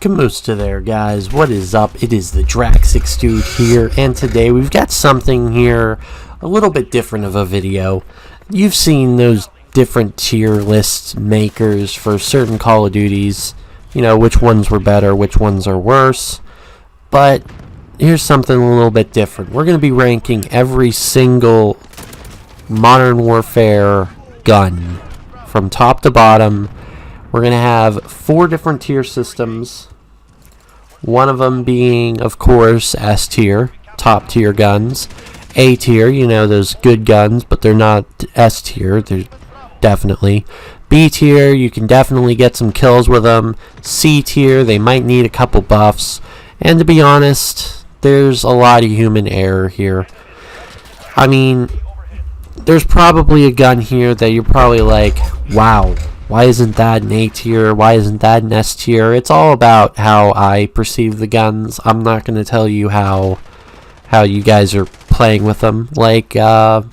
Kamusta there, guys. What is up? It is the Drax6 dude here, and today we've got something here a little bit different of a video. You've seen those different tier list makers for certain Call of Duties, you know, which ones were better, which ones are worse, but here's something a little bit different. We're going to be ranking every single Modern Warfare gun from top to bottom. We're going to have 4 different tier systems, one of them being, of course, S tier, top tier guns. A tier, you know, those good guns, but they're not S tier, they're definitely. B tier, you can definitely get some kills with them. C tier, they might need a couple buffs. And to be honest, there's a lot of human error here. I mean, there's probably a gun here that you're probably like, wow, why isn't that an A tier? Why isn't that an S tier? It's all about how I perceive the guns. I'm not going to tell you how you guys are playing with them. Like, I'm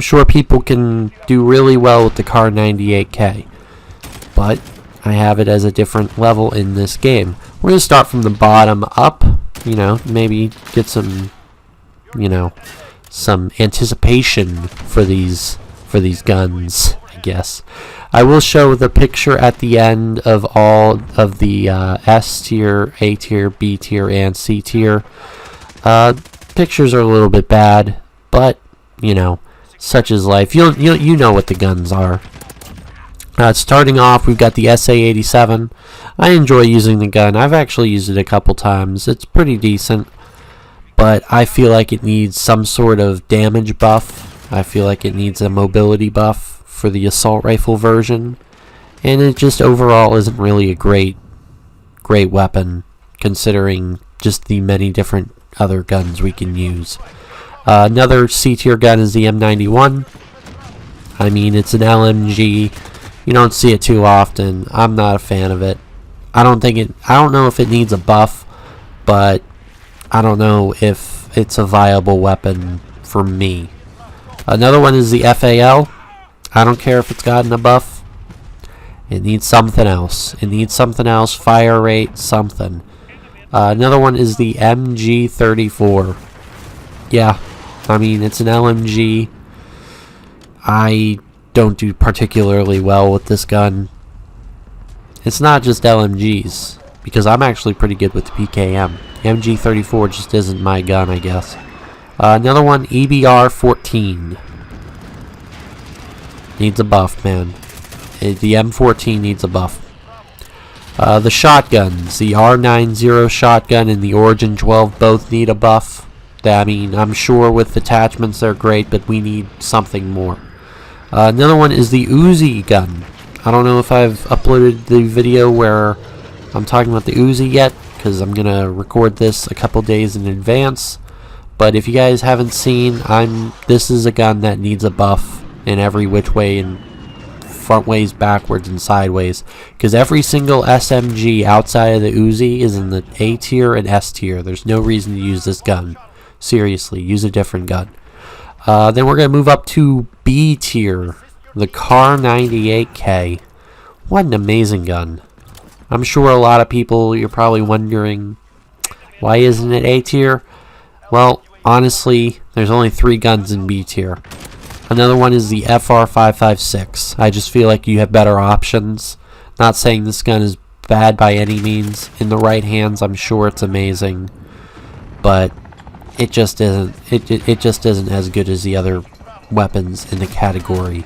sure people can do really well with the Car 98K, but I have it as a different level in this game. We're going to start from the bottom up, you know, maybe get some, you know, some anticipation for these guns, I guess. I will show the picture at the end of all of the S tier, A tier, B tier, and C tier. Pictures are a little bit bad, but you know, such is life. You know what the guns are. Starting off, we've got the SA-87. I enjoy using the gun. I've actually used it a couple times. It's pretty decent, but I feel like it needs some sort of damage buff. I feel like it needs a mobility buff for the assault rifle version, and it just overall isn't really a great weapon considering just the many different other guns we can use. Another C tier gun is the M91. I mean, it's an LMG. You don't see it too often. I'm not a fan of it. I don't know if it needs a buff, but I don't know if it's a viable weapon for me. Another one is the FAL. I don't care if it's gotten a buff. It needs something else. It needs something else. Fire rate, something. Another one is the MG34. Yeah, I mean, it's an LMG. I don't do particularly well with this gun. It's not just LMGs, because I'm actually pretty good with the PKM. MG34 just isn't my gun, I guess. Another one, EBR-14. Needs a buff, man. The M14 needs a buff. The shotguns, the R90 shotgun and the Origin 12 both need a buff. I mean, I'm sure with attachments they're great, but we need something more. Another one is the Uzi gun. I don't know if I've uploaded the video where I'm talking about the Uzi yet, because I'm going to record this a couple days in advance. But if you guys haven't seen, this is a gun that needs a buff in every which way, and front ways, backwards, and sideways, because every single SMG outside of the Uzi is in the A tier and S tier. There's no reason to use this gun. Seriously, use a different gun. Then we're going to move up to B tier, the Car 98K. What an amazing gun. I'm sure a lot of people, you're probably wondering, why isn't it A tier? Well, honestly, there's only 3 guns in B tier. Another one is the FR556. I just feel like you have better options. Not saying this gun is bad by any means. In the right hands, I'm sure it's amazing, but it just isn't. It just isn't as good as the other weapons in the category.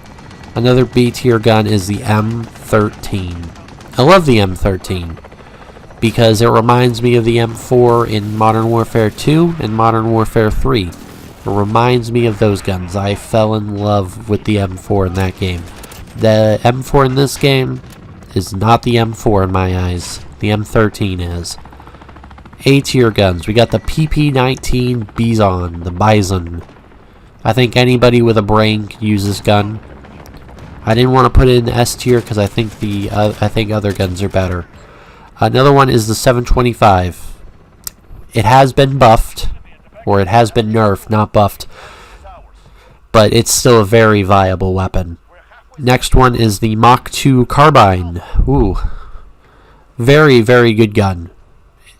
Another B tier gun is the M13. I love the M13 because it reminds me of the M4 in Modern Warfare 2 and Modern Warfare 3. It reminds me of those guns. I fell in love with the M4 in that game. The M4 in this game is not the M4 in my eyes. The M13 is. A tier guns. We got the PP-19 Bison, the Bison. I think anybody with a brain can use this gun. I didn't want to put it in S tier because I think other guns are better. Another one is the 725. It has been buffed. Or it has been nerfed, not buffed. But it's still a very viable weapon. Next one is the Mach 2 carbine. Ooh. Very, very good gun.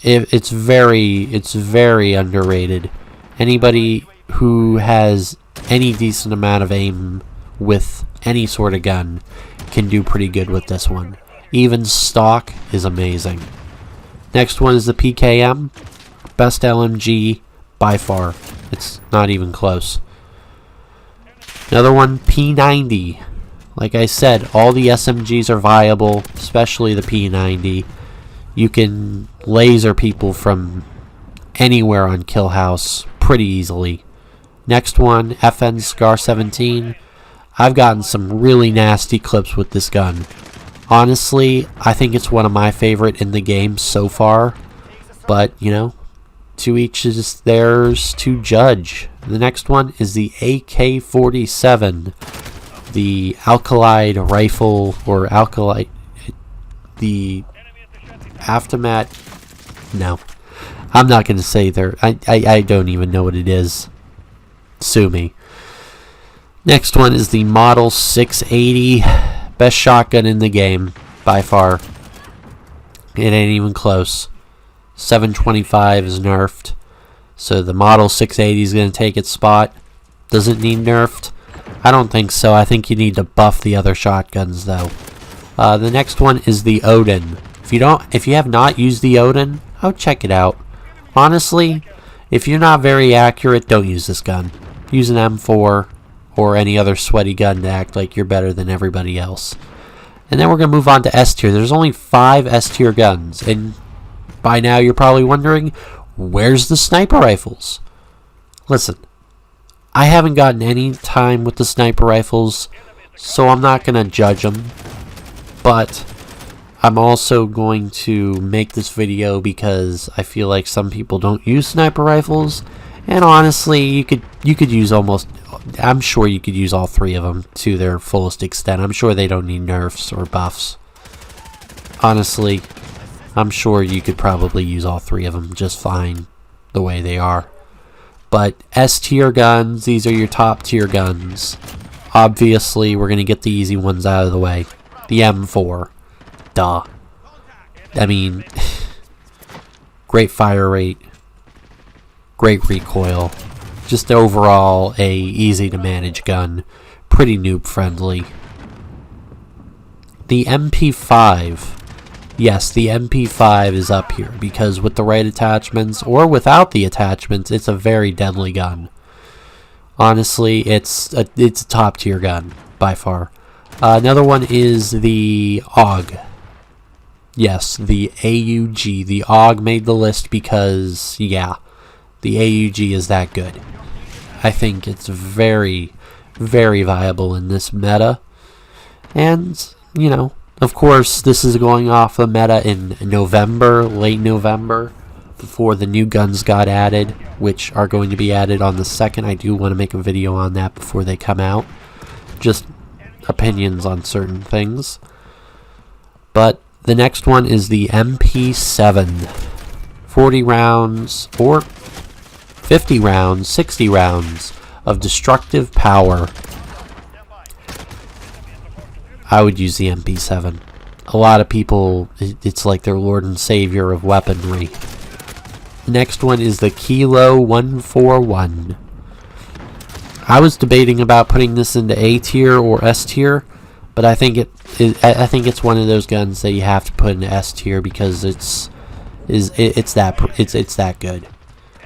It's very underrated. Anybody who has any decent amount of aim with any sort of gun can do pretty good with this one. Even stock is amazing. Next one is the PKM. Best LMG by far. It's not even close. Another one, P90. Like I said, all the SMGs are viable, especially the P90. You can laser people from anywhere on Kill House pretty easily. Next one, FN Scar 17. I've gotten some really nasty clips with this gun. Honestly, I think it's one of my favorite in the game so far. But, you know, to each is theirs to judge. The next one is the AK-47. The Alkalite rifle, or Alkalite, the Aftermath. No, I'm not going to say there. I don't even know what it is. Sue me. Next one is the Model 680. Best shotgun in the game, by far. It ain't even close. 725 is nerfed. So the Model 680 is going to take its spot. Does it need nerfed? I don't think so. I think you need to buff the other shotguns, though. The next one is the Odin. If you have not used the Odin, oh, check it out. Honestly, if you're not very accurate, don't use this gun. Use an M4 or any other sweaty gun to act like you're better than everybody else. And then we're going to move on to S tier. There's only 5 S tier guns, and by now you're probably wondering, where's the sniper rifles? Listen, I haven't gotten any time with the sniper rifles, so I'm not going to judge them. But I'm also going to make this video because I feel like some people don't use sniper rifles, and honestly, you could use I'm sure you could use all 3 of them to their fullest extent. I'm sure they don't need nerfs or buffs. Honestly, I'm sure you could probably use all 3 of them just fine the way they are. But S tier guns, these are your top tier guns. Obviously, we're going to get the easy ones out of the way. The M4. Duh. I mean, great fire rate. Great recoil. Just overall a easy to manage gun. Pretty noob friendly. The MP5. Yes, the MP5 is up here because with the right attachments or without the attachments, it's a very deadly gun. Honestly, it's a top tier gun by far. Another one is the AUG. Yes, the AUG. The AUG made the list because, yeah, the AUG is that good. I think it's very, very viable in this meta. And, you know, of course, this is going off the meta in November, late November, before the new guns got added, which are going to be added on the 2nd. I do want to make a video on that before they come out. Just opinions on certain things. But the next one is the MP7. 40 rounds, or 50 rounds, 60 rounds of destructive power. I would use the MP7. A lot of people, it's like their lord and savior of weaponry. The next one is the Kilo 141. I was debating about putting this into A tier or S tier, but I think it's one of those guns that you have to put in S tier because it's that good.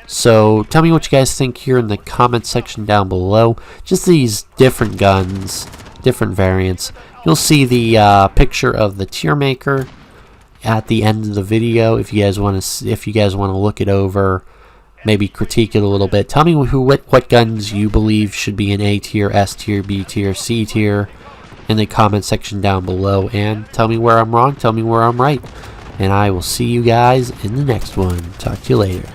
So tell me what you guys think here in the comment section down below. Just these different guns, different variants. You'll see the picture of the tier maker at the end of the video if you guys want to look it over, maybe critique it a little bit. Tell me what guns you believe should be in A tier, S tier, B tier, C tier in the comment section down below, and tell me where I'm wrong, tell me where I'm right, and I will see you guys in the next one. Talk to you later.